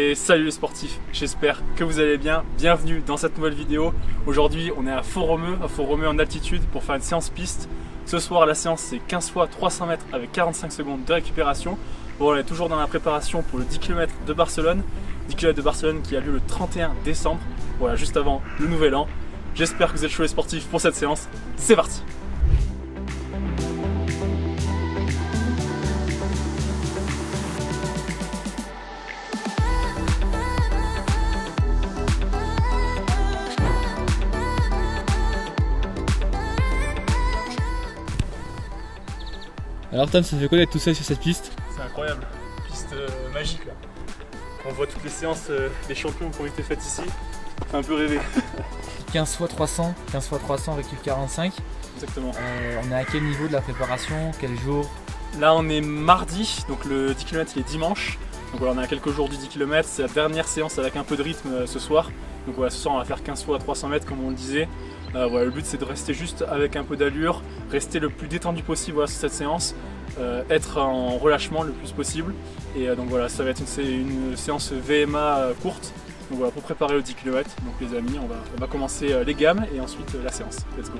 Et salut les sportifs, j'espère que vous allez bien. Bienvenue dans cette nouvelle vidéo. Aujourd'hui on est à Font-Romeu en altitude pour faire une séance piste. Ce soir la séance c'est 15 fois 300 mètres avec 45 secondes de récupération. Bon, on est toujours dans la préparation pour le 10 km de Barcelone. 10 km de Barcelone qui a lieu le 31 décembre. Voilà, juste avant le nouvel an. J'espère que vous êtes chauds les sportifs pour cette séance. C'est parti! Alors Tom, ça fait quoi d'être tout seul sur cette piste? C'est incroyable, piste magique là. On voit toutes les séances des champions qui ont été faites ici. Ça fait un peu rêver. 15 fois 300, 15 fois 300 récup 45. Exactement. On est à quel niveau de la préparation? Quel jour? Là on est mardi, donc le 10 km il est dimanche. Donc voilà, on est à quelques jours du 10 km, c'est la dernière séance avec un peu de rythme ce soir. Donc voilà, ce soir on va faire 15 fois 300 mètres comme on le disait. Voilà, le but c'est de rester juste avec un peu d'allure, rester le plus détendu possible voilà, sur cette séance, être en relâchement le plus possible. Et donc voilà, ça va être une séance VMA courte. Donc voilà, pour préparer le 10 km. Donc les amis, on va commencer les gammes et ensuite la séance. Let's go!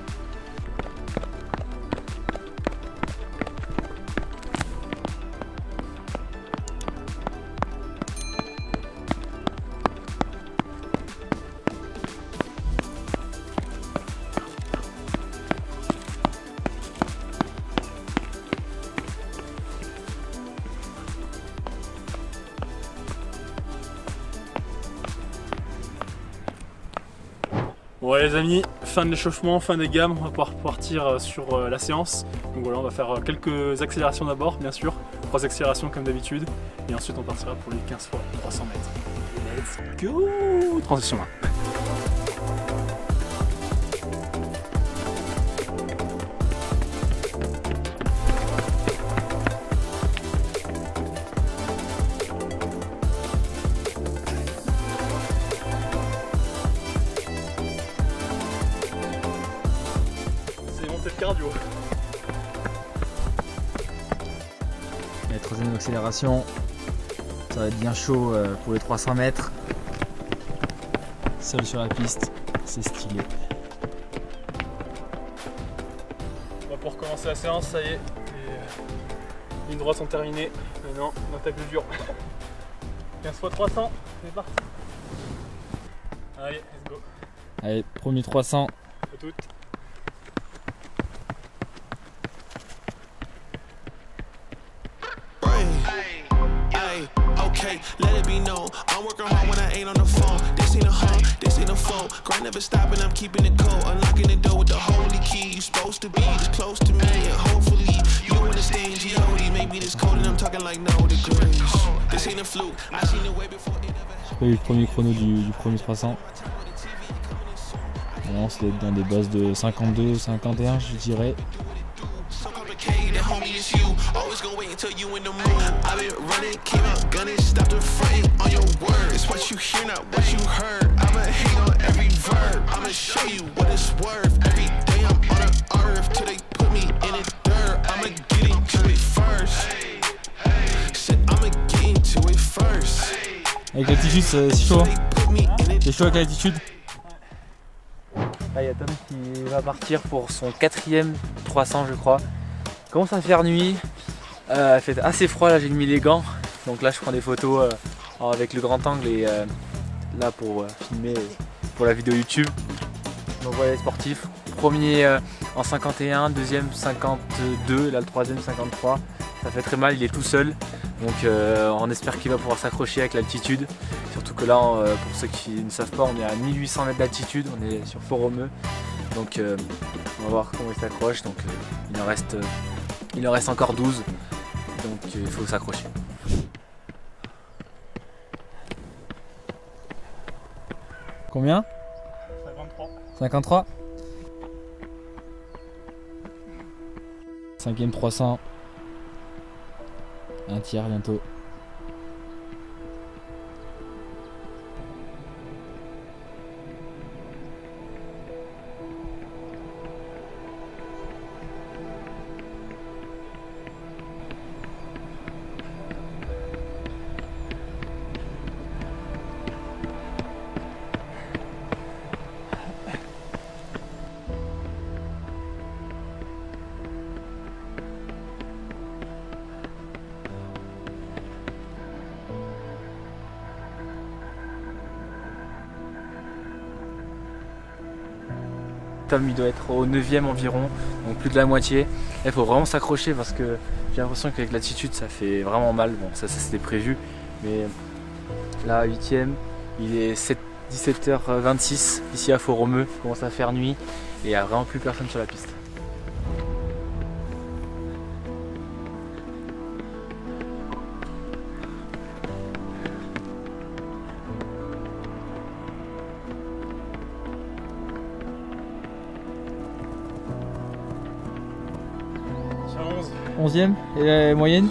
Bon les amis, fin de l'échauffement, fin des gammes, on va pouvoir partir sur la séance. Donc voilà, on va faire quelques accélérations d'abord, bien sûr, 3 accélérations comme d'habitude, et ensuite on partira pour les 15 fois 300 mètres. Let's go! Transition 1. Cardio. La troisième accélération, ça va être bien chaud pour les 300 mètres. Seul sur la piste, c'est stylé. Pour commencer la séance, ça y est, les lignes droites sont terminées. Maintenant, on attaque le dur. 15 fois 300, c'est parti. Allez, let's go. Allez, premier 300. À toutes. Let it be known, I'm working hard when I ain't on the phone. This ain't a home, this ain't a phone. Grind never stopping, I'm keeping it cold. Unlocking the door with the holy key. You supposed to be this close to me, and hopefully you understand G.O.D. Maybe this cold and I'm talking like no degrees. This ain't a fluke, I seen it way before it ever. J'ai pas eu le premier chrono du premier 300. Non, ça doit être dans des bases de 52, 51 je dirais. Homie, it's you. Always gonna wait until you in the mood. I've been running, came out gunning, stopped the fronting on your word. It's what you hear, not what you heard. I'ma hang on every verb. I'ma show you what it's worth. Every day I'm on the earth till they put me in the dirt. I'ma get into it first. Said I'ma get into it first. Avec l'altitude, c'est chaud. C'est chaud avec l'altitude. Là, il y a Tom qui va partir pour son 4e 300 je crois. Il commence à faire nuit, il fait assez froid, là j'ai mis les gants, donc là je prends des photos avec le grand angle et là pour filmer pour la vidéo YouTube. Donc voilà les sportifs, premier en 51, deuxième 52, là le troisième 53, ça fait très mal, il est tout seul, donc on espère qu'il va pouvoir s'accrocher avec l'altitude, surtout que là pour ceux qui ne savent pas on est à 1800 mètres d'altitude, on est sur Font-Romeu, donc on va voir comment il s'accroche, donc il en reste encore 12, donc il faut s'accrocher. Combien? 53. 53. 5e 300. Un tiers bientôt. Tom il doit être au 9e environ, donc plus de la moitié. Il faut vraiment s'accrocher parce que j'ai l'impression qu'avec l'altitude ça fait vraiment mal. Bon, ça c'était prévu, mais là 8e, il est 17h26 ici à Font-Romeu, il commence à faire nuit et il n'y a vraiment plus personne sur la piste. Tiens, 11. 11e et la moyenne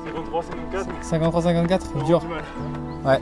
53, 54. 53-54, dur. Du mal. Ouais.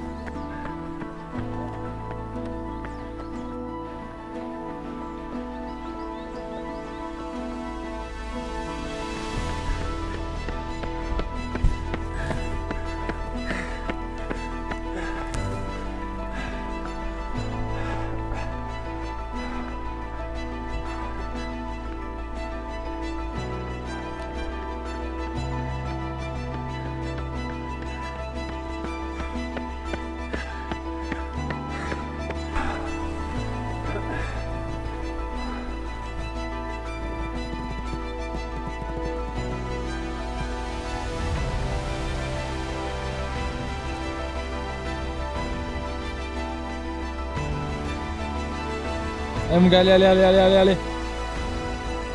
Allez mon gars, allez.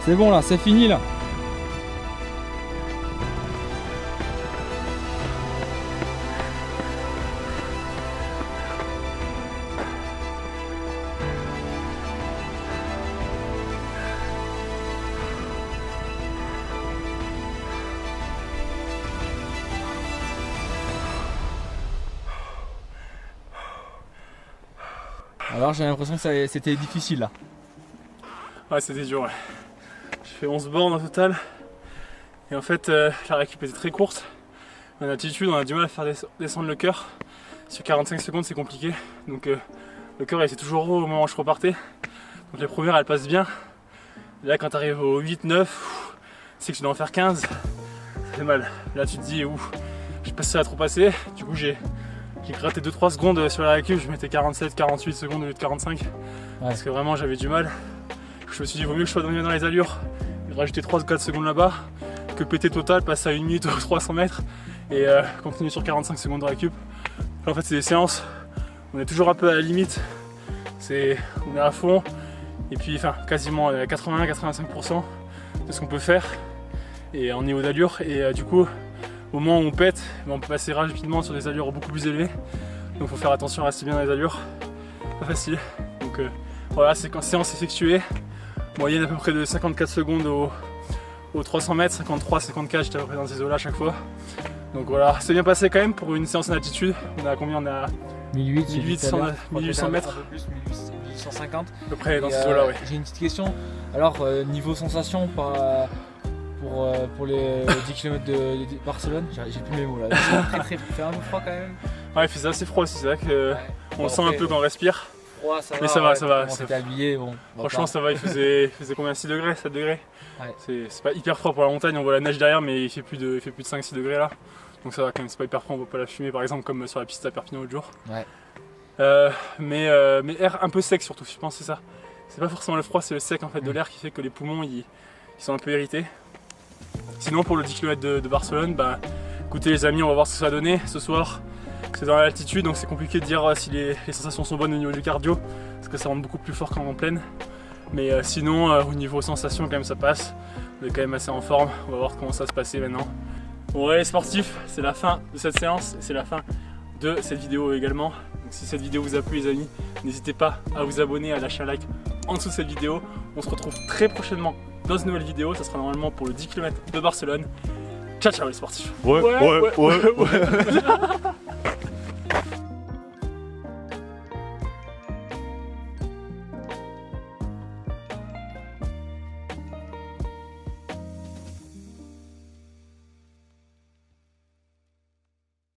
C'est bon là, c'est fini là. Alors j'ai l'impression que c'était difficile là. Ouais, c'était dur, ouais. J'ai fait 11 bornes au total. Et en fait, la récup était très courte. En altitude, on a du mal à faire descendre le cœur. Sur 45 secondes, c'est compliqué. Donc le cœur, il était toujours haut au moment où je repartais. Donc les premières, elles passent bien. Et là, quand tu arrives au 8-9, c'est que tu dois en faire 15. Ça fait mal. Là, tu te dis, ouf, j'ai passé à trop passer. Du coup, j'ai gratté 2-3 secondes sur la récup. Je mettais 47-48 secondes au lieu de 45. Ouais. Parce que vraiment, j'avais du mal. Je me suis dit, vaut mieux que je sois dans les allures et rajouter 3-4 secondes là-bas que péter total, passer à 1 minute aux 300 mètres et continuer sur 45 secondes de récup. En fait, c'est des séances, on est toujours un peu à la limite, on est à fond et puis enfin quasiment à 80-85% de ce qu'on peut faire et en niveau d'allure. Et du coup, au moment où on pète, on peut passer rapidement sur des allures beaucoup plus élevées. Donc il faut faire attention à rester bien dans les allures, pas facile. Donc voilà, séance effectuée. Moyenne à peu près de 54 secondes aux 300 mètres, 53-54, j'étais à peu près dans ces eaux-là à chaque fois. Donc voilà, c'est bien passé quand même pour une séance en altitude. On a combien? On a 1800 mètres. Un peu plus, 1850. À peu près dans ces eaux-là, ouais. J'ai une petite question. Alors, niveau sensation pour les 10 km de Barcelone, j'ai plus mes mots là. Il fait un peu froid quand même. Ouais, il faisait assez froid aussi, c'est vrai qu'on sent un peu quand on respire. Froid, ça mais va, ça va. On s'était habillé, bon. Franchement, ça va, il faisait combien? 6 degrés, 7 degrés. Ouais. C'est pas hyper froid pour la montagne, on voit la neige derrière, mais il fait plus de 5-6 degrés là. Donc ça va quand même, c'est pas hyper froid, on voit pas la fumée par exemple, comme sur la piste à Perpignan l'autre jour. Ouais. Mais air un peu sec surtout, je pense que c'est ça. C'est pas forcément le froid, c'est le sec en fait de l'air qui fait que les poumons ils sont un peu irrités. Sinon, pour le 10 km de Barcelone, bah écoutez les amis, on va voir ce que ça va donner ce soir. C'est dans l'altitude, donc c'est compliqué de dire si les sensations sont bonnes au niveau du cardio, parce que ça rentre beaucoup plus fort quand on est en pleine. Mais sinon, au niveau sensations, quand même ça passe. On est quand même assez en forme, on va voir comment ça va se passer maintenant. Bon ouais les sportifs, c'est la fin de cette séance, et c'est la fin de cette vidéo également. Donc si cette vidéo vous a plu les amis, n'hésitez pas à vous abonner, à lâcher un like en dessous de cette vidéo. On se retrouve très prochainement dans une nouvelle vidéo, ça sera normalement pour le 10 km de Barcelone. Ciao ciao les sportifs. Ouais.